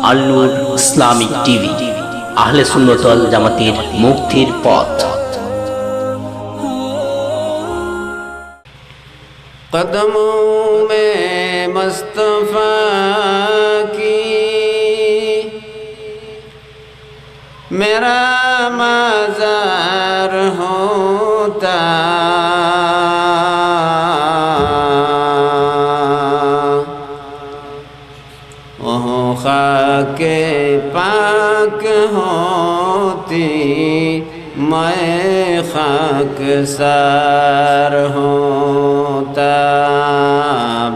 আল নূর Islamic TV, আহলে সুন্নাত ওয়াল জামাতের মুক্তির পথ। कदमों में मुस्तफा की मेरा मज़ार होता, ओह खाके पाक होती मैं खाकसार होता।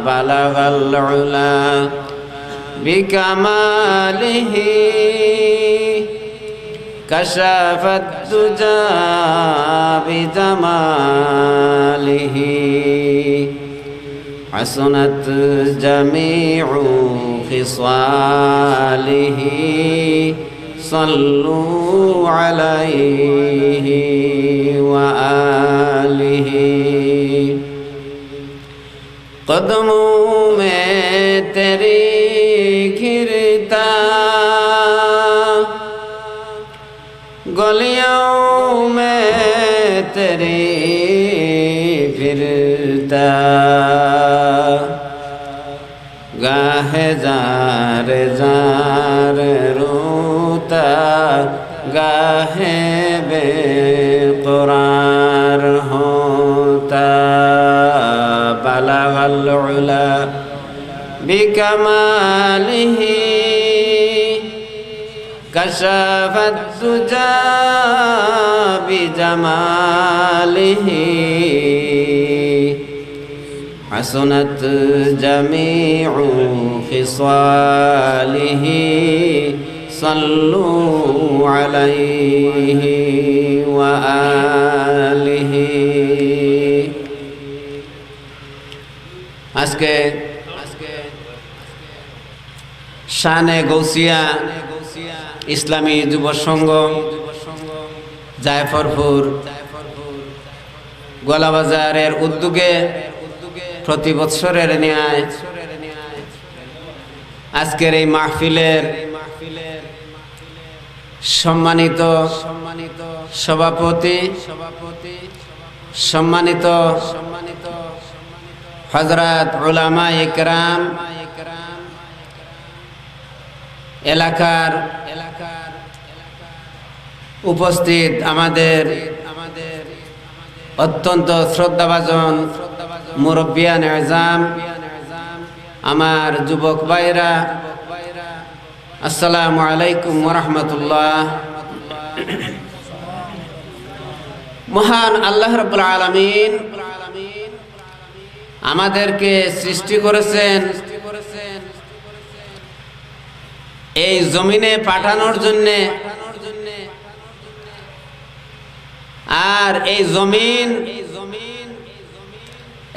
बलगल उला बिकमालिही कशफत दुजा बिजमालिही हसनत जमीउ खिसालिही सल्लू अलैहि व आलिहि। कदमों में तेरी घिरता, गलियों में तेरी फिरता, गाहे जार जार रोता, गाहे बेक़रार होता। बलगल उला बिकमालिही कशफत दुजा बिजमालिही हसनत जमीउ खिसालिही सल्लू अलैहि व आलिहि। আজকে শানে গৌসিয়া ইসলামী যুব সংঘ জায়ফরপুর গোলাবাজারের উদ্যোগে প্রতি বৎসরের ন্যায় আজকের এই মাহফিলের সম্মানিত সভাপতি, সম্মানিত হযরত উলামা ইকরাম, এলাকার উপস্থিত আমাদের অত্যন্ত শ্রদ্ধাভাজন মুরব্বিয়ান এজাম, আমার যুবক ভাইরা, আসসালামু আলাইকুম ওয়া রাহমাতুল্লাহ। মহান আল্লাহ রাব্বুল আলামিন আমাদেরকে সৃষ্টি করেছেন এই জমিনে পাঠানোর জন্য, আর এই জমিন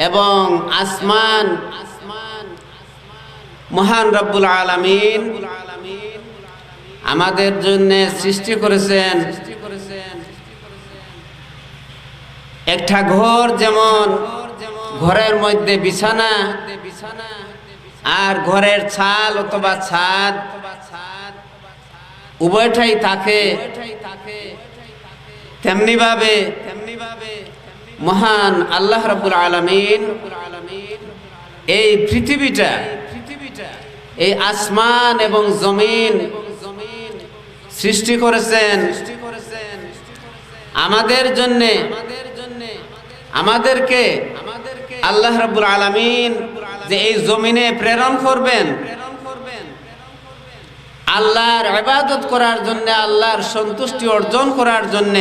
এবং আসমান মহান রব্বুল আলামিন আমাদের জন্য সৃষ্টি করেছেন। একটা ঘর যেমন ঘরের মধ্যে বিছানা আর ঘরের ছাল অথবা ছাদ উভয়টাই থাকে, তেমনি ভাবে মহান আল্লাহ রাব্বুল আলামিন এই পৃথিবীটা, এই আসমান এবং জমিন সৃষ্টি করেছেন আমাদের জন্য। আমাদেরকে আল্লাহ রাব্বুল আলামিন যে এই জমিনে প্রেরণ করবেন আল্লাহর ইবাদত করার জন্য, আল্লাহর সন্তুষ্টি অর্জন করার জন্য,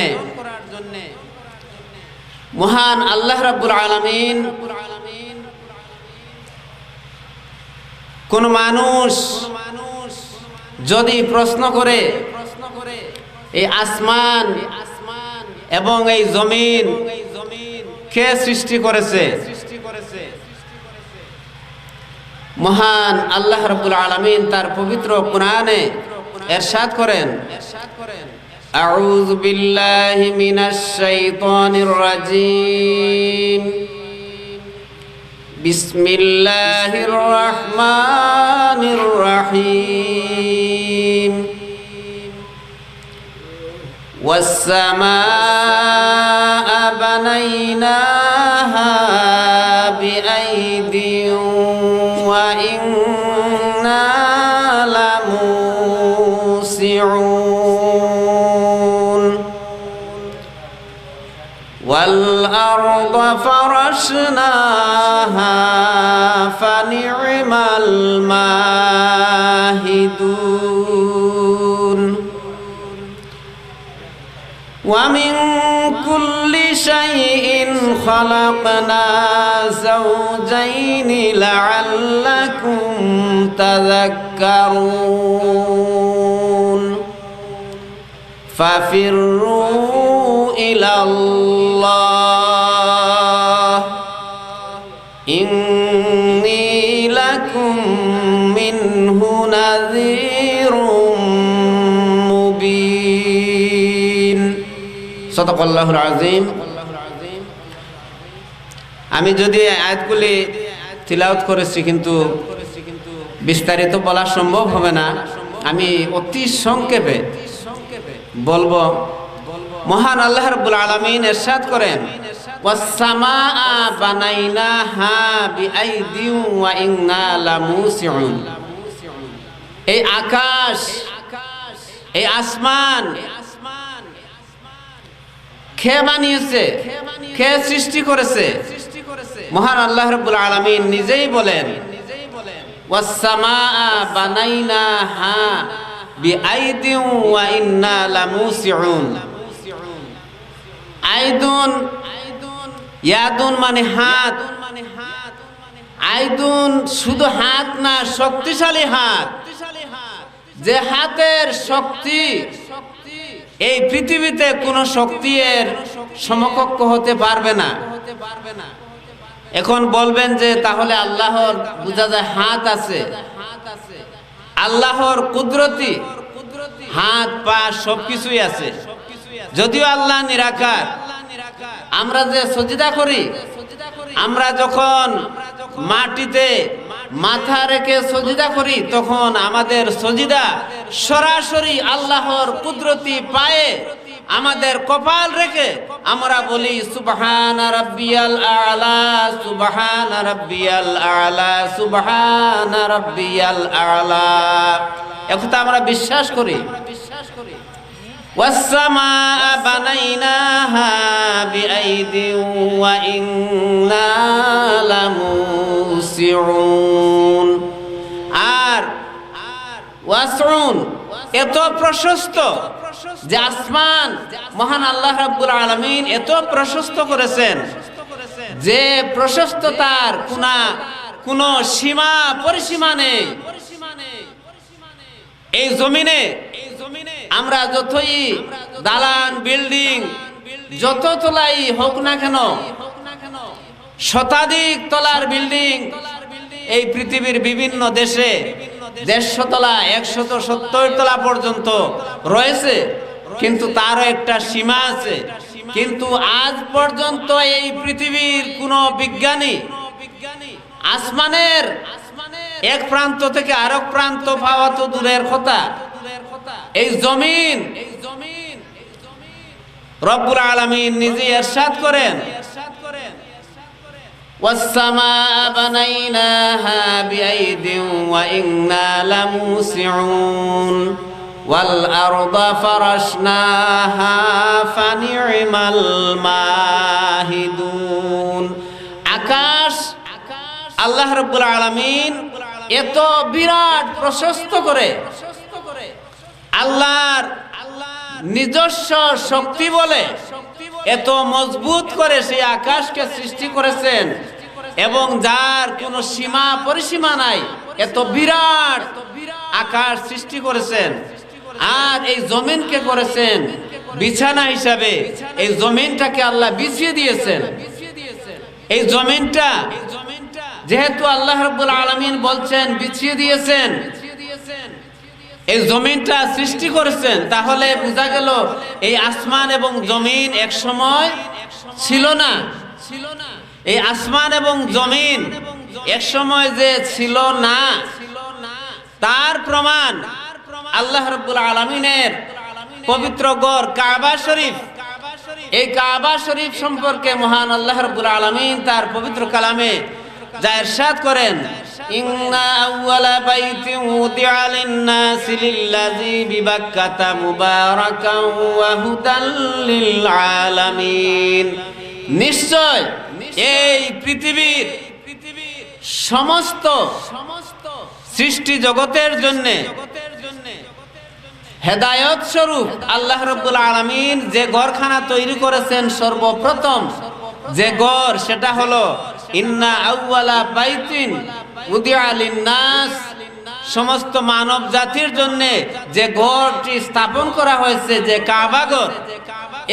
মহান আল্লাহ রাব্বুল আলামিন কোন মানুষ যদি প্রশ্ন করে এই আসমান এবং এই জমিন কে সৃষ্টি করেছে, মহান আল্লাহ রাব্বুল আলামিন তার পবিত্র কোরআনে ইরশাদ করেন, আউযু বিল্লাহি মিনাশ শাইতানির রাজীম, বিসমিল্লাহির রহমানির রহিম। والسماء بنيناها بأيد وإنا لموسعون والأرض فرشناها فنعم الماهدون ومن كل شيء خلقنا زوجين لعلكم تذكرون ففروا إلى الله إني لكم منه نذير مبين صدق الله العظيم আমি যদি আয়াতগুলি তিলাওয়াত করেছি কিন্তু বিস্তারিত বলা সম্ভব হবে না আমি অতি সংক্ষেপে বলবো মহান আল্লাহ রাব্বুল আলামিন ইরশাদ করেন ওয়াস-সামাআ বানাইনাহা বিআইদিন ওয়া ইন্না লামুসিউন এই আকাশ এই আসমান কে বানিয়েছে কে সৃষ্টি করেছে মহান আল্লাহ রাব্বুল আলামিন নিজেই বলেন ওয়াস-সামাআ বানাইনাহা বিআইদিন ওয়া ইন্না লামুসিউন আইদুন ইয়াদুন মানে হাত আইদুন শুধু হাত না শক্তিশালী হাত যে হাতের শক্তি এই পৃথিবীতে কোনো শক্তি এর সমকক্ষ হতে পারবে না এখন বলবেন যে তাহলে আল্লাহর বোঝা যায় হাত আছে আল্লাহর কুদরতি হাত পা সবকিছুই আছে যদিও আল্লাহ নিরাকার আমরা যে সজদা করি আমরা যখন মাটিতে মাথা রেখে সজদা করি তখন আমাদের সজদা সরাসরি আল্লাহর কুদরতি পায়ে আমাদের কপাল রেখে আমরা বলি সুবহান রাব্বিয়াল আ'লা সুবহান রাব্বিয়াল আ'লা সুবহান রাব্বিয়াল আ'লা একথা আমরা বিশ্বাস করি ওয়াস-সামাআ বানাইনাহা বিআইদিন ওয়া ইন্না লামুসিউন আর ওয়াসউন এত প্রশস্ত যে আসমান মহান আল্লাহ রাব্বুল আলামিন এত প্রশস্ত করেছেন যে প্রশস্ততার কোনো সীমা পরিসীমা নেই এই জমিনে আমরা যতই দালান বিল্ডিং যত তলাই হোক না কেন শতাধিক তলার বিল্ডিং এই পৃথিবীর বিভিন্ন দেশে 150 তলা 170 তলা পর্যন্ত রয়েছে কিন্তু তারও একটা সীমা আছে কিন্তু আজ পর্যন্ত এই পৃথিবীর কোনো বিজ্ঞানী আসমানের এক প্রান্ত থেকে আরেক প্রান্ত পাওয়া তো দূরের কথা এই জমিন রব্বুল আলামিন নিজে ইরশাদ করেন ওয়াস-সামাআ বানাইনাহা বিআইদিন ওয়া ইন্না লামুসিউন ওয়াল আরদা ফারাশনাহা ফানি'মাল মাহিদুন আকাশ আল্লাহ রাব্বুল আলামিন এত বিরাট প্রশস্ত করে আল্লাহর নিজস্ব শক্তি বলে এত মজবুত করে সেই আকাশকে সৃষ্টি করেছেন এবং যার কোনো সীমা পরিসীমা নাই এত বিরাট আকাশ সৃষ্টি করেছেন আর এই জমিনকে করেছেন বিছানা হিসাবে এই জমিনটাকে আল্লাহ বিছিয়ে দিয়েছেন এই জমিনটা যেহেতু আল্লাহ রাব্বুল আলামিন বলছেন বিছিয়ে দিয়েছেন এই জমিনটা সৃষ্টি করেছেন তাহলে বোঝা গেল এই আসমান এবং জমিন এক সময় ছিল না এই আসমান এবং জমিন এক সময় যে ছিল না তার প্রমাণ আল্লাহ রাব্বুল আলামিনের পবিত্র ঘর কাবা শরীফ, এই কাবা শরীফ সম্পর্কে মহান আল্লাহ রাব্বুল আলামিন তার পবিত্র কালামে যা ইরশাদ করেন, ইন্না আউওয়ালা বাইতিন উদিআ লিন-নাসি লিল্লাযী বিবাক্কাতা মুবারাকান ওয়া হুদাল লিল আলামিন। নিশ্চয় এই পৃথিবীর সমস্ত সৃষ্টি জগতের জন্য হেদায়েত স্বরূপ আল্লাহ রাব্বুল আলামিন যে ঘরখানা তৈরি করেছেন, সর্বপ্রথম যে ঘর সেটা হলো ইন্না আউওয়ালা বাইতিন উদিআ লিন-নাস, সমস্ত মানব জাতির জন্য যে ঘরটি স্থাপন করা হয়েছে, যে কাবা ঘর,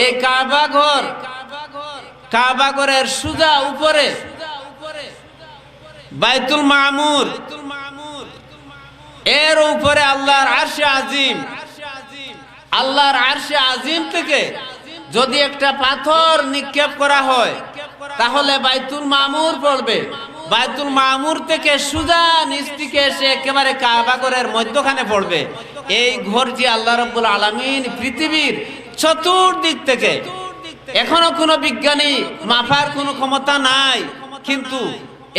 এই কাবা ঘরের সোজা উপরে বাইতুল মামুর, এর উপরে আল্লাহর আরশে আজিম, আল্লাহর আরশে আজিম থেকে যদি একটা পাথর নিক্ষেপ করা হয় তাহলে বাইতুল মামুর পড়বে। বাইতুল মামুর থেকে সোজা নিচ থেকে এসে একেবারে কাবা ঘরের মধ্যখানে পড়বে। এই ঘরটি আল্লাহ রাব্বুল আলামিন পৃথিবীর চতুর্দিক থেকে, এখনো কোনো বিজ্ঞানী মাপার কোনো ক্ষমতা নাই, কিন্তু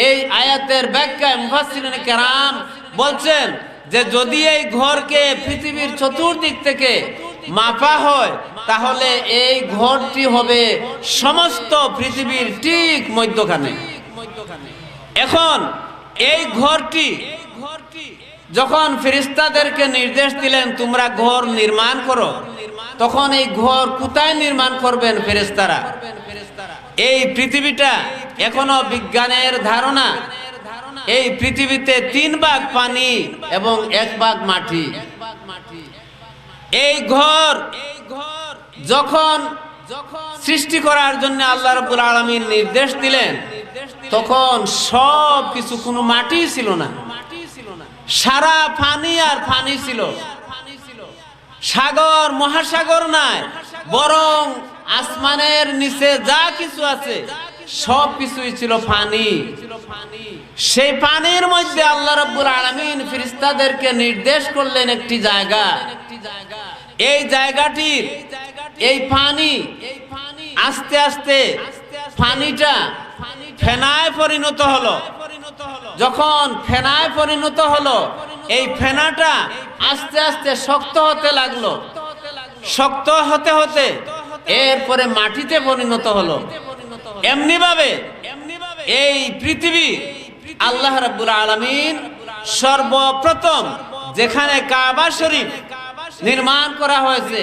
এই আয়াতের ব্যাখ্যায় মুফাসসিরিনে কেরাম বলছেন যে যদি এই ঘরকে পৃথিবীর চতুর্দিক থেকে মাপা হয় তাহলে এই ঘরটি হবে সমস্ত পৃথিবীর ঠিক মধ্যখানে। এখন এই ঘরটি যখন ফেরেশতাদেরকে নির্দেশ দিলেন তোমরা ঘর নির্মাণ করো, তখন এই ঘর কোথায় নির্মাণ করবেন ফেরেশতারা? এই পৃথিবীটা এখনো বিজ্ঞানের ধারণা, এই পৃথিবীতে 3 ভাগ পানি এবং 1 ভাগ মাটি। এই ঘর যখন সৃষ্টি করার জন্য আল্লাহ রাব্বুল আলামিন নির্দেশ দিলেন, তখন সব কিছু, কোনো মাটি ছিল না, সারা পানি আর পানি ছিল। সাগর মহাসাগর নাই, বরং আসমানের নিচে যা কিছু আছে সব কিছুই ছিল পানি। সেই পানির মধ্যে আল্লাহ রাব্বুল আলামিন ফেরেশতাদেরকে নির্দেশ করলেন একটি জায়গা, এই জায়গাটির এই পানি আস্তে আস্তে পানিটা ফেনায় পরিণত হলো। যখন ফেনায় পরিণত হলো, এই ফেনাটা আস্তে আস্তে শক্ত হতে লাগলো, শক্ত হতে হতে এরপরে মাটিতে পরিণত হলো। এমনি ভাবে এই পৃথিবী আল্লাহ রাব্বুল আলামিন সর্বপ্রথম যেখানে কাবা শরীফ নির্মাণ করা হয়েছে,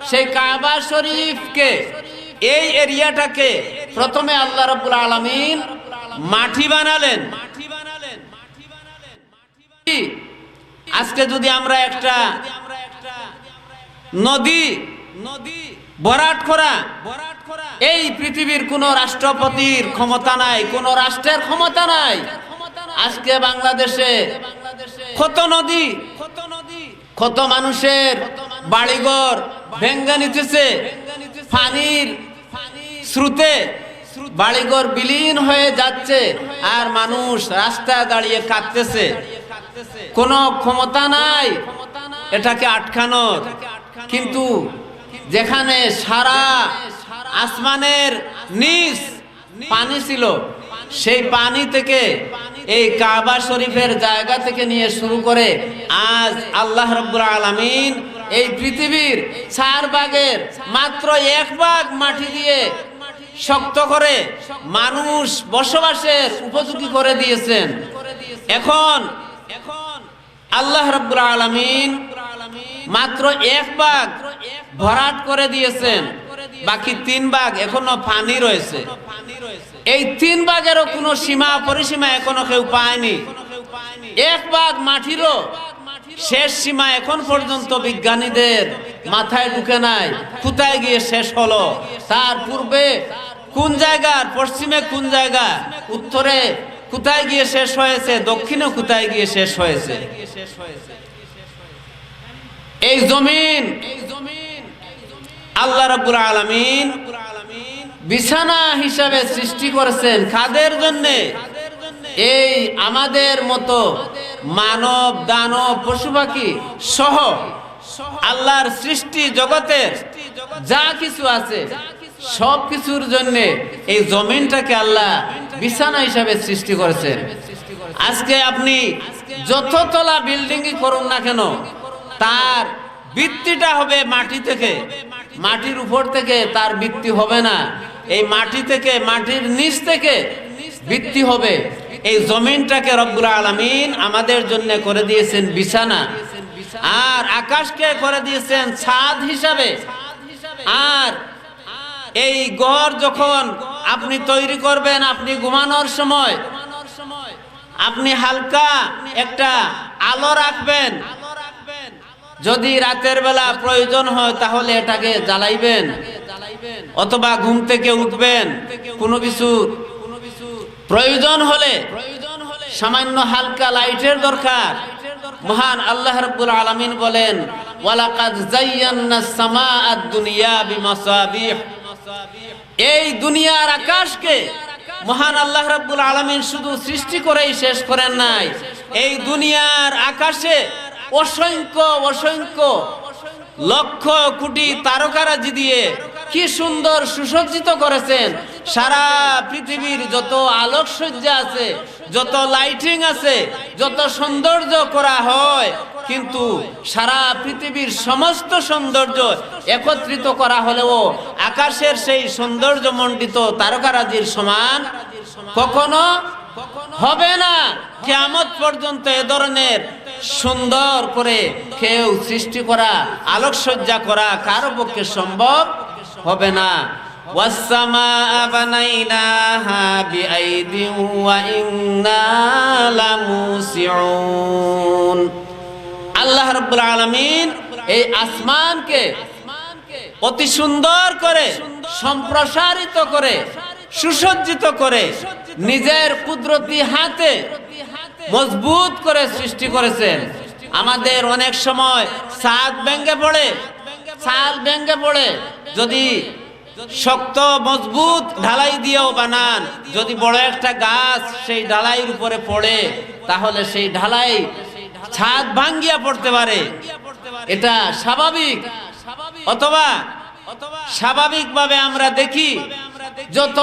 সেই কাবা শরীফকে, এই এরিয়াটাকে প্রথমে আল্লাহ রাব্বুল আলামিন মাটি বানালেন। আজকে যদি আমরা একটা নদী ভরাট করা, এই পৃথিবীর কোন রাষ্ট্রপতির ক্ষমতা নাই, কোন রাষ্ট্রের ক্ষমতা নাই। আজকে বাংলাদেশে কত নদী, কত মানুষের বাড়িঘর ভেঙ্গে নিতেছে, পানির স্রোতে বাড়িঘর বিলীন হয়ে যাচ্ছে, আর মানুষ রাস্তায় দাঁড়িয়ে কাঁদতেছে। কোনো ক্ষমতা নাই এটাকে আটকানোর। কিন্তু যেখানে সারা আসমানের নিচ পানি ছিল, সেই পানি থেকে, এই কাবা শরীফের জায়গা থেকে নিয়ে শুরু করে আজ আল্লাহ রাব্বুল আলামিন এই পৃথিবীর 4 ভাগের মাত্র 1 ভাগ মাটি দিয়ে শক্ত করে মানুষ বসবাসের উপযোগী করে দিয়েছেন। এখন আল্লাহ রাব্বুল আলামিন মাত্র 1 ভাগ ভরাট করে দিয়েছেন, বাকি 3 ভাগ এখনো পানি রয়েছে। এই 3 ভাগেরও কোনো সীমা পরিসীমা এখনো কেউ পায়নি। 1 ভাগ মাটিরও শেষ সীমা এখন পর্যন্ত বিজ্ঞানীদের মাথায় ঢুকে নাই, কোথায় গিয়ে শেষ হলো, তার পূর্বে কোন জায়গার, পশ্চিমে কোন জায়গা, উত্তরে কোথায় গিয়ে শেষ হয়েছে, দক্ষিণে কোথায় গিয়ে শেষ হয়েছে। এই জমিন আল্লাহ রাব্বুল আলামিন বিছানা হিসাবে সৃষ্টি করেছেন কাদের জন্য? এই আমাদের মতো মানব, দানব, পশু পাখি সহ আল্লাহর সৃষ্টি জগতের যা কিছু আছে সব কিছুর জন্য এই জমিনটাকে আল্লাহ বিছানা হিসাবে সৃষ্টি করেছেন। আজকে আপনি যত তলা বিল্ডিংই করুন না কেন, তার ভিত্তিটা হবে মাটি থেকে, মাটির উপর থেকে তার ভিত্তি হবে না। এই মাটি থেকে, মাটির নিচ থেকে ভিত্তি হবে। এই জমিনটাকে রব্বুল আলামিন আমাদের জন্য করে দিয়েছেন বিছানা, আর আকাশকে করে দিয়েছেন ছাদ হিসাবে। আর এই ঘর যখন আপনি তৈরি করবেন, আপনি ঘুমানোর সময় আপনি হালকা একটা আলো রাখবেন। যদি রাতের বেলা প্রয়োজন হয় তাহলে এটাকে জ্বালাইবেন, অথবা ঘুম থেকে উঠবেন, কোনো কিছু প্রয়োজন হলে সামান্য হালকা লাইটের দরকার। মহান আল্লাহ রাব্বুল আলামিন বলেন, ওয়ালাকাদ যায়্যানাস সামাআদ দুনিয়া বিমাসাবিহ। এই দুনিয়ার আকাশকে মহান আল্লাহ রাব্বুল আলামিন শুধু সৃষ্টি করেই শেষ করেন নাই, এই দুনিয়ার আকাশে অসংখ্য অসংখ্য লক্ষ কোটি তারকারাজি দিয়ে কি সুন্দর সুসজ্জিত করেছেন। সারা পৃথিবীর যত আলোকসজ্জা আছে, যত লাইটিং আছে, যত সৌন্দর্য করা হয়, কিন্তু সারা পৃথিবীর সমস্ত সৌন্দর্য একত্রিত করা হলেও আকাশের সেই সৌন্দর্য মণ্ডিত তারকারাজির সমান কখনো হবে না। কিয়ামত পর্যন্ত এ ধরনের সুন্দর করে কেউ সৃষ্টি করা, আলোকসজ্জা করা কারো পক্ষে সম্ভব হবে না। ওয়াসসামাআ বানাইনাহা বিআইদিন ওয়া ইন্না লামুসিউন। আল্লাহ রাব্বুল আলামিন এই আসমানকে অতি সুন্দর করে সম্প্রসারিত করে সুসজ্জিত করে নিজের কুদরতি হাতে মজবুত করে সৃষ্টি করেছেন। আমাদের অনেক সময় ছাদ ভেঙে পড়ে, ছাদ ভেঙে পড়ে। যদি শক্ত মজবুত ঢালাই দিয়েও বানান, যদি বড় একটা গাছ সেই ঢালাইয়ের উপরে পড়ে, তাহলে সেই ঢালাই ছাদ ভাঙ্গিয়া পড়তে পারে। এটা স্বাভাবিক। অথবা স্বাভাবিকভাবে আমরা দেখি যত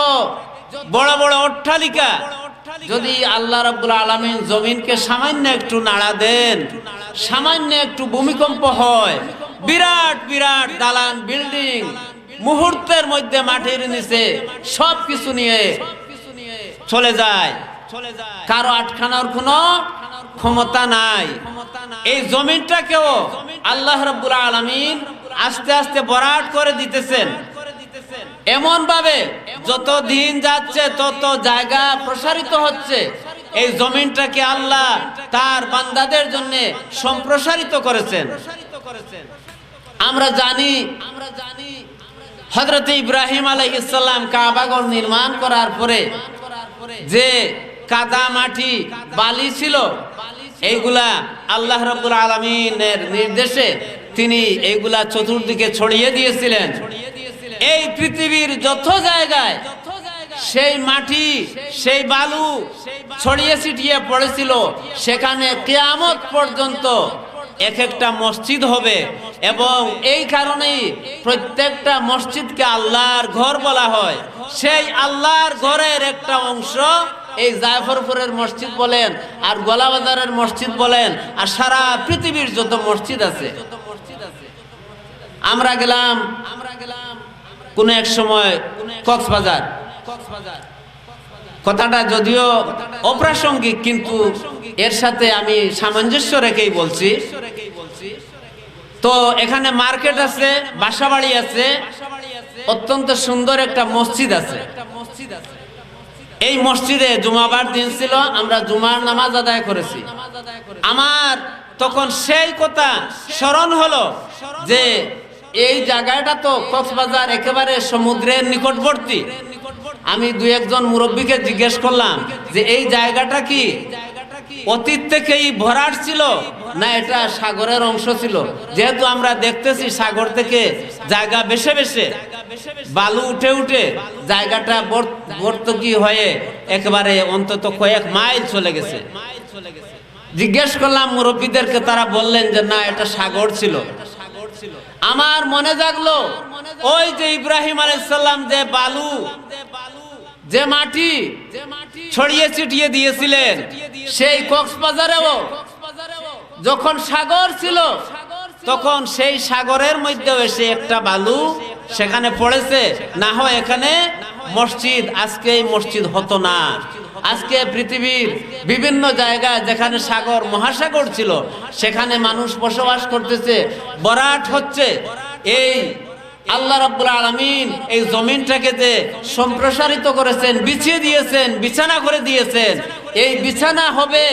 বড় বড় অট্টালিকা, যদি আল্লাহ রাব্বুল আলামিন জমিনকে সামান্য একটু নাড়া দেন, সামান্য একটু ভূমিকম্প হয়, বিরাট বিরাট দালান বিল্ডিং মুহূর্তের মধ্যে মাটির নিচে সবকিছু নিয়ে চলে যায়। কারো আটকানোর কোনো ক্ষমতা নাই। এই জমিনটাকেও আল্লাহ রাব্বুল আলামিন আস্তে আস্তে ভরাট করে দিতেছেন। এমন ভাবে যত দিন যাচ্ছে তত জায়গা প্রসারিত হচ্ছে। এই জমিনটাকে আল্লাহ তার বান্দাদের জন্য সম্প্রসারিত করেছেন। আমরা জানি হযরত ইব্রাহিম আলাইহিস সালাম কাবাঘর নির্মাণ করার পরে যে কাদা মাটি বালি ছিল, এইগুলা আল্লাহ রাব্বুল আলামিনের নির্দেশে তিনি এইগুলা চতুর্দিকে ছড়িয়ে দিয়েছিলেন। এই পৃথিবীর যত জায়গায় সেই মাটি, সেই বালু ছড়িয়ে ছিটিয়ে পড়েছিল, সেখানে কিয়ামত পর্যন্ত এক একটা মসজিদ হবে। এবং এই কারণেই প্রত্যেকটা মসজিদকে আল্লাহর ঘর বলা হয়। সেই আল্লাহর ঘরের একটা অংশ এই জাফরপুরের মসজিদ বলেন, আর গোলাবাজারের মসজিদ বলেন, আর সারা পৃথিবীর যত মসজিদ আছে। আমরা গেলাম কোন এক সময় কক্সবাজার। কথাটা যদিও অপ্রাসঙ্গিক, কিন্তু এর সাথে আমি সামঞ্জস্য রেখেই বলছি। তো এখানে মার্কেট আছে, বাসাবাড়ি আছে, অত্যন্ত সুন্দর একটা মসজিদ আছে। এই মসজিদে জুমাবার দিন ছিল, আমরা জুমার নামাজ আদায় করেছি। আমার তখন সেই কথা স্মরণ হলো যে এই জায়গাটা তো কক্সবাজার একেবারে সমুদ্রের নিকটবর্তী। আমি দুই একজন মুরব্বীকে জিজ্ঞেস করলাম যে এই জায়গাটা কি অতীত থেকেই ভরাট ছিল না এটা সাগরের অংশ ছিল? যেহেতু আমরা দেখতেছি সাগর থেকে জায়গা বেশে বেশে বালু উঠে উঠে জায়গাটা ভর্তুকি হয়ে একেবারে অন্তত কয়েক মাইল চলে গেছে। জিজ্ঞেস করলাম মুরব্বীদেরকে, তারা বললেন যে না, এটা সাগর ছিল। আমার মনে জাগলো ওই যে ইব্রাহিম আলাইহিস সালাম যে বালু যে মাটি ছড়িয়ে ছিটিয়ে দিয়েছিলেন, সেই কক্সবাজারেও যখন সাগর ছিল তখন সেই সাগরের মধ্যেও এসে একটা বালু সেখানে পড়েছে। না হয় এখানে মসজিদ, আজকে এই মসজিদ হতো না। আজকে পৃথিবীর বিভিন্ন জায়গায় যেখানে সাগর মহাসাগর ছিল সেখানে মানুষ বসবাস করতেছে, বরাট হচ্ছে। এই আল্লাহ রাব্বুল আলামিন এই জমিনটাকে যে সম্প্রসারিত করেছেন, বিছিয়ে দিয়েছেন, বিছানা করে দিয়েছেন, এই বিছানা হবে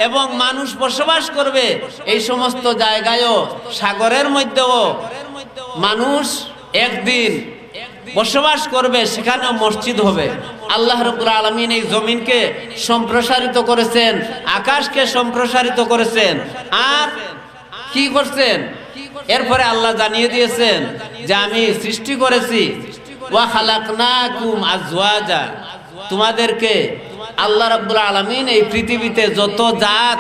এবং মানুষ বসবাস করবে। এই সমস্ত জায়গায়ও সাগরের মধ্যেও মানুষ একদিন বসবাস করবে, সেখানেও মসজিদ হবে। আল্লাহ রাব্বুল আলামিন এই জমিনকে সম্প্রসারিত করেছেন, আকাশকে সম্প্রসারিত করেছেন। আর কি করছেন? এরপরে আল্লাহ জানিয়ে দিয়েছেন যে আমি সৃষ্টি করেছি, ওয়া খালাকনাকুম আজওয়াজা, তোমাদেরকে আল্লাহ রাব্বুল আলামিন এই পৃথিবীতে যত জাত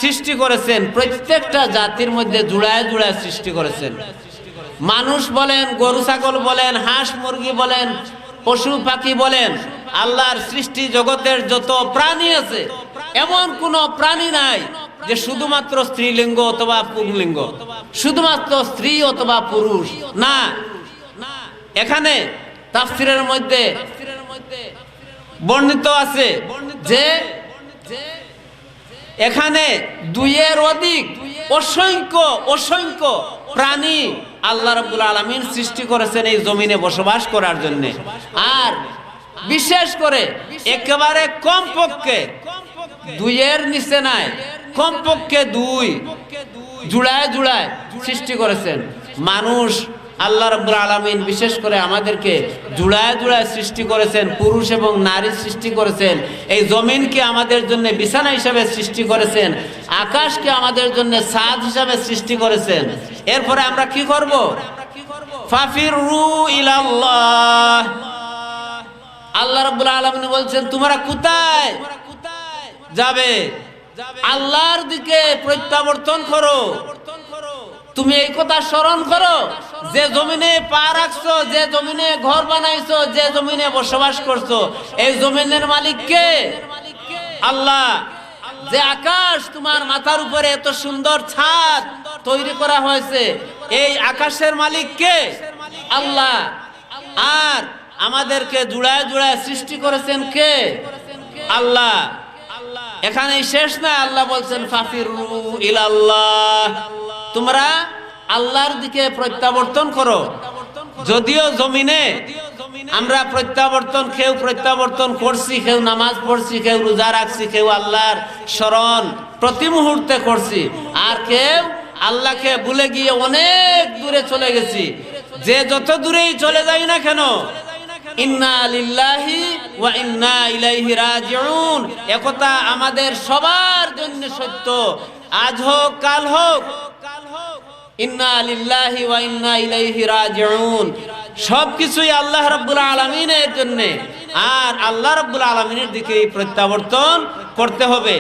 সৃষ্টি করেছেন প্রত্যেকটা জাতির মধ্যে জুড়ায় জুড়ায় সৃষ্টি করেছেন। মানুষ বলেন, গরু ছাগল বলেন, হাঁস মুরগি বলেন, পশু পাখি বলেন, আল্লাহর সৃষ্টি জগতের যত প্রাণী আছে এমন কোন প্রাণী নাই যে শুধুমাত্র স্ত্রীলিঙ্গ অথবা পুংলিঙ্গ, শুধুমাত্র স্ত্রী অথবা পুরুষ না। এখানে তাফসীরের মধ্যে বর্ণিত আছে যে এখানে দুইয়ের অধিক অসংখ্য অসংখ্য প্রাণী আল্লাহ রাব্বুল আলামিন সৃষ্টি করেছেন এই জমিনে বসবাস করার জন্য। আর বিশেষ করে একেবারে কমপক্ষে দুইয়ের নিচে নাই, কমপক্ষে দুই জুড়ায় জুড়ায় সৃষ্টি করেছেন। মানুষ আল্লাহ রাব্বুল আলামিন বিশেষ করে আমাদেরকে জুড়ায় জুড়ায় সৃষ্টি করেছেন, পুরুষ এবং নারী সৃষ্টি করেছেন। এই জমিনকে আমাদের জন্য বিছানা হিসাবে সৃষ্টি করেছেন, আকাশকে আমাদের জন্য ছাদ হিসাবে সৃষ্টি করেছেন। এরপরে আমরা কি করব? ফাফিরু ইলাল্লাহ, আল্লাহ রাব্বুল আলামিন বলছেন তোমরা কোথায় যাবে? আল্লাহর দিকে প্রত্যাবর্তন করো। তুমি এই কথা স্মরণ করো, যে জমিনে পা রাখছো, যে জমিনে ঘর বানাইছো, যে জমিনে বসবাস করছো, এই জমিনের মালিক কে? আল্লাহ। যে আকাশ তোমার মাথার উপরে এত সুন্দর ছাদ তৈরি করা হয়েছে, এই আকাশের মালিক কে? আল্লাহ। আর আমাদেরকে জুড়ায় জুড়ায় সৃষ্টি করেছেন কে? আল্লাহ। এখানেই শেষ না, আল্লাহ বলছেন ফাফিরু ইলাল্লাহ, তোমরা আল্লাহর দিকে প্রত্যাবর্তন করো। যদিও জমিনে আমরা কেউ প্রত্যাবর্তন করছি, কেউ নামাজ পড়ছি, কেউ রোজা রাখছি, কেউ আল্লাহর স্মরণ প্রতি মুহূর্তে করছি, আর কেউ আল্লাহকে ভুলে গিয়ে অনেক দূরে চলে গেছি। যে যত দূরেই চলে যাই না কেন, ইন্না লিল্লাহি ওয়া ইন্না ইলাইহি রাজিউন, একথা আমাদের সবার জন্য সত্য। আজ হোক কাল হোক, ইন্না লিল্লাহি ওয়া ইন্না ইলাইহি রাজিউন, সবকিছুই আল্লাহ রাব্বুল আলামিনের জন্য। আর আল্লাহ রাব্বুল আলামিনের দিকে প্রত্যাবর্তন করতে হবে।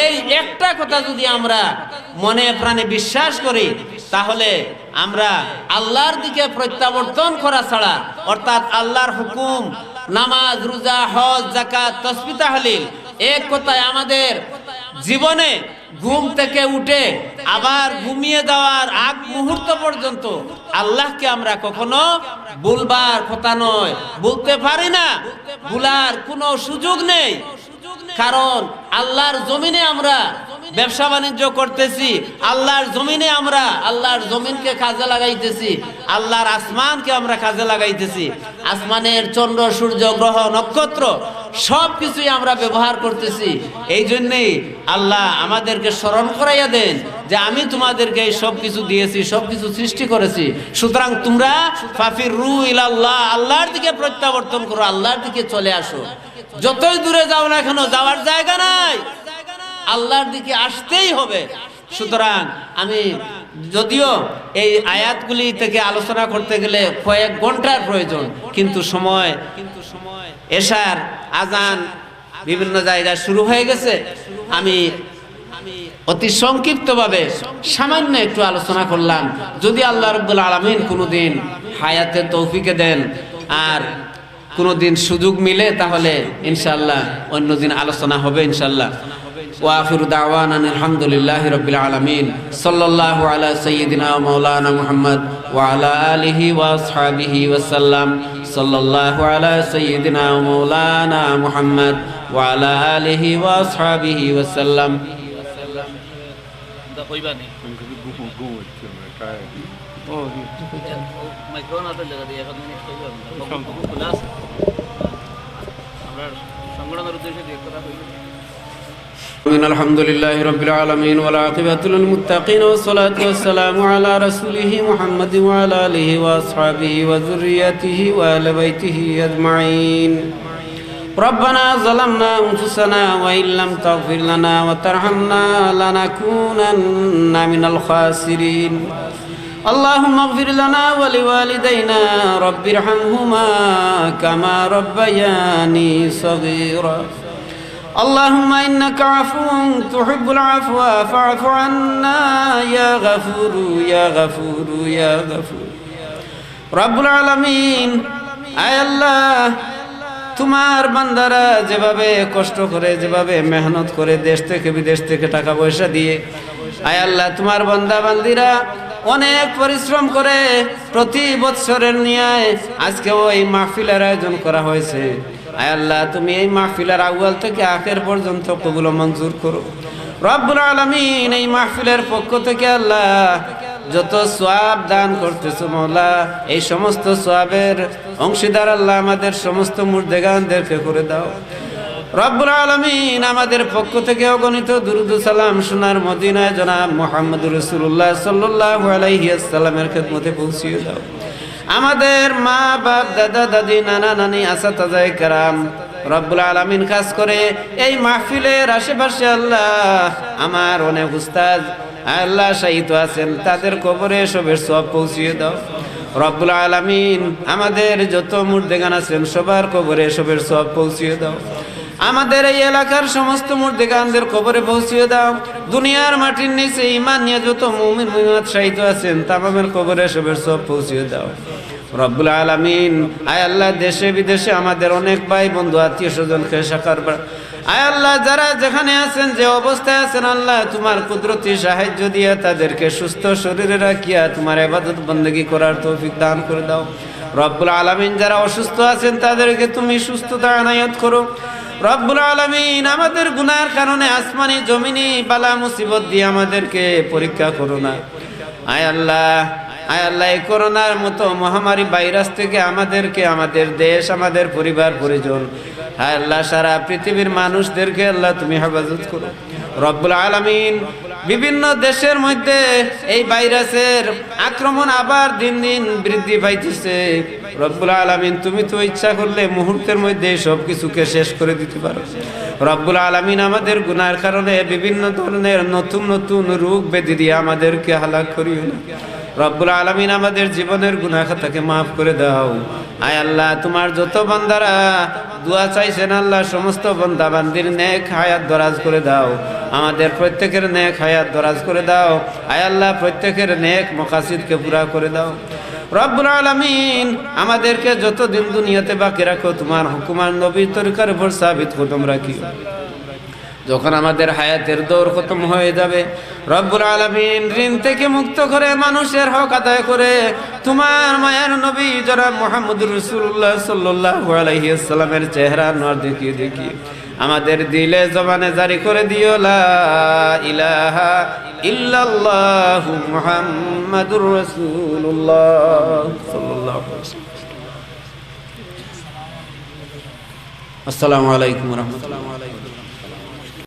এই একটা কথা যদি আমরা মনে প্রাণে বিশ্বাস করি, তাহলে আমরা আল্লাহর দিকে প্রত্যাবর্তন করা ছাড়া, অর্থাৎ আল্লাহর হুকুম, নামাজ, রোজা, হজ, যাকাত, তাসবিহ, তাহলিল, এক কথায় আমাদের জীবনে ঘুম থেকে উঠে আবার ঘুমিয়ে যাওয়ার আগ মুহূর্ত পর্যন্ত আল্লাহকে আমরা কখনো ভুলবার কথা নয়, বলতে পারি না, ভুলার কোনো সুযোগ নেই। কারণ আল্লাহর জমিনে আমরা ব্যবসা বাণিজ্য করতেছি, আল্লাহর জমিনে আমরা আল্লাহর জমিনকে কাজে লাগাইতেছি, আল্লাহর আসমানকে আমরা কাজে লাগাইতেছি। আসমানের চন্দ্র, সূর্য, গ্রহ, নক্ষত্র সব কিছুই আমরা ব্যবহার করতেছি। এই জন্যেই আল্লাহ আমাদেরকে স্মরণ করাইয়া দেন যে আমি তোমাদেরকে এই সব কিছু দিয়েছি, সব কিছু সৃষ্টি করেছি। সুতরাং তোমরা ফাফিরু ইলাল্লাহ, আল্লাহর দিকে প্রত্যাবর্তন করো, আল্লাহর দিকে চলে আসো। যতই দূরে যাও না কেন, যাওয়ার জায়গা নাই, আল্লাহর দিকে আসতেই হবে। সুতরাং আমি যদিও এই আয়াতগুলি থেকে আলোচনা করতে গেলে কয়েক ঘন্টার প্রয়োজন, কিন্তু সময় এশার আজান বিভিন্ন জায়গায় শুরু হয়ে গেছে। আমি অতি সংক্ষিপ্তভাবে সামান্য একটু আলোচনা করলাম। যদি আল্লাহ রাব্বুল আলামিন কোনোদিন হায়াতে তৌফিকে দেন আর কোনোদিন সুযোগ মিলে তাহলে ইনশাআল্লাহ অন্যদিন আলোচনা হবে ইনশাআল্লাহ। ওয়া আখিরু দাওয়ানা আলহামদুলিল্লাহি রাব্বিল আলামিন সাল্লাল্লাহু আলা সাইয়্যিদিনা ওয়া মাওলানা মুহাম্মদ ওয়া আলা আলিহি ওয়া আসহাবিহি ওয়া সাল্লাম সাল্লাল্লাহু আলা সাইয়্যিদিনা ওয়া মাওলানা মুহাম্মদ ওয়া আলা আলিহি ওয়া আসহাবিহি ওয়া সাল্লাম। কইবানি ও মাইক্রোফোন হাতে লাগা দিয়ে 1 মিনিট কইবা খোলা আছে আমরা সংগঠনের উদ্দেশ্যে দিয়ে কথা কইব। الحمد لله رب العالمين والعاقبة للمتقين والصلاة والسلام على رسوله محمد وعلى آله وأصحابه وذريته وآل بيته أجمعين. ربنا ظلمنا أنفسنا وإن لم تغفر لنا وترحمنا لنكونن من الخاسرين. اللهم اغفر لنا ولوالدينا رب ارحمهما كما ربياني صغيرا. اللهم إنك عفو تحب العفو فاعف عنا يا غفور يا غفور يا غفور. رب العالمين আয় আল্লাহ, তোমার বান্দারা যেভাবে কষ্ট করে যেভাবে মেহনত করে দেশ থেকে বিদেশ থেকে টাকা পয়সা দিয়ে, আয় আল্লাহ তোমার বান্দা বান্দিরা অনেক পরিশ্রম করে প্রতি বৎসরের নিয়ে আজকে ওই মাহফিলের আয়োজন করা হয়েছে। আয় আল্লাহ তুমি এই মাহফিলের আউয়াল থেকে আখের পর্যন্ত কবুল ও মঞ্জুর করো। রব্বুল আলামিন এই মাহফিলের পক্ষ থেকে আল্লাহ যত সওয়াব দান করতেছো মাওলা, এই সমস্ত সওয়াবের অংশীদার আল্লাহ আমাদের সমস্ত মুর্দেগানদেরকে করে দাও। রব্বুল আলামিন আমাদের পক্ষ থেকে অগণিত দুরূদ ও সালাম সোনার মদিনায় জনাব মুহাম্মদুর রাসূলুল্লাহ সাল্লাল্লাহু আলাইহি ওয়াসাল্লামের খেদমতে পৌঁছিয়ে দাও। আমাদের মা বাপ দাদা দাদি নানা নানি আসাতাজায়ে কেরাম রব্বুল আলামিন খাস করে এই মাহফিলের আশেপাশে আল্লাহ আমার অনেক উস্তাদ আল্লাহ শাহিদ আছেন, তাদের কবরে সবের সওয়াব পৌঁছিয়ে দাও। রব্বুল আলামিন আমাদের যত মুর্দেগান আছেন সবার কবরে সবের সওয়াব পৌঁছিয়ে দাও। আমাদের এই এলাকার সমস্ত মুর্দেগানদের কবরে পৌঁছিয়ে দাও। দুনিয়ার মাটির নিচে ঈমান নিয়ে যত মুমিন মুমিনাত শাহিদ আছেন তামামের কবরে সবের সওয়াব পৌঁছিয়ে দাও। রব্বুল আলামিন আয় আল্লাহ দেশে বিদেশে আমাদের অনেক ভাই বন্ধু আত্মীয় স্বজনকে সাকার আয় আল্লাহ যারা যেখানে আছেন যে অবস্থায় আছেন আল্লাহ তোমার কুদরতি সাহায্য দিয়ে তাদেরকে সুস্থ শরীরে রাখিয়া তোমার ইবাদত বন্দেগী করার তৌফিক দান করে দাও। রব্বুল আলামিন যারা অসুস্থ আছেন তাদেরকে তুমি সুস্থতা আনায়াত করো। রব্বুল আলামিন আমাদের গুনাহের কারণে আসমানি জমিনি বালা মুসিবত দিয়ে আমাদেরকে পরীক্ষা করো না। আয় আল্লাহ এই করোনার মতো মহামারী ভাইরাস থেকে আমাদেরকে, আমাদের দেশ, আমাদের পরিবার পরিজন, আয় আল্লাহ সারা পৃথিবীর মানুষদেরকে আল্লাহ তুমি হেফাজত করো। রব্বুল আলামিন বিভিন্ন দেশের মধ্যে এই ভাইরাসের আক্রমণ আবার দিন দিন বৃদ্ধি পাইতেছে। রব্বুল আলামিন তুমি তো ইচ্ছা করলে মুহূর্তের মধ্যে সব কিছুকে শেষ করে দিতে পারো। রব্বুল আলামিন আমাদের গুনাহের কারণে বিভিন্ন ধরনের নতুন নতুন রোগ ব্যাধি দিয়ে আমাদেরকে হালাক করিও না। রব্বুল আলামিন আমাদের জীবনের গুনাহ খাতাকে মাফ করে দাও। আয় আল্লাহ তোমার যত বান্দারা দোয়া চাইছেন আল্লাহ সমস্ত বান্দা বান্দির নেক হায়াত দরাজ করে দাও। আমাদের প্রত্যেকের নেক হায়াত দরাজ করে দাও। আয় আল্লাহ প্রত্যেকের নেক মাকাসিদকে পুরা করে দাও। রব্বুল আলামিন আমাদেরকে যতদিন দুনিয়াতে বাকি রাখো তোমার হুকুম আর নবীর তরিকার উপর সাবিত কদম রাখিও। যখন আমাদের হায়াতের দৌড় খতম হয়ে যাবে রব্বুল আলামিন ঋণ থেকে মুক্ত করে মানুষের হক আদায় করে তোমার মায়ের নবী জনাব মুহাম্মদুর রাসূলুল্লাহ সাল্লাল্লাহু আলাইহি ওয়াসাল্লামের চেহারা নূর দেখিয়ে দেখিয়ে আমাদের দিলে জবানে জারি করে দিও লা ইলাহা ইল্লাল্লাহু মুহাম্মাদুর রাসূলুল্লাহ সাল্লাল্লাহু আলাইহি ওয়াসাল্লাম। আসসালামু আলাইকুম ওয়া রাহমাতুল্লাহ।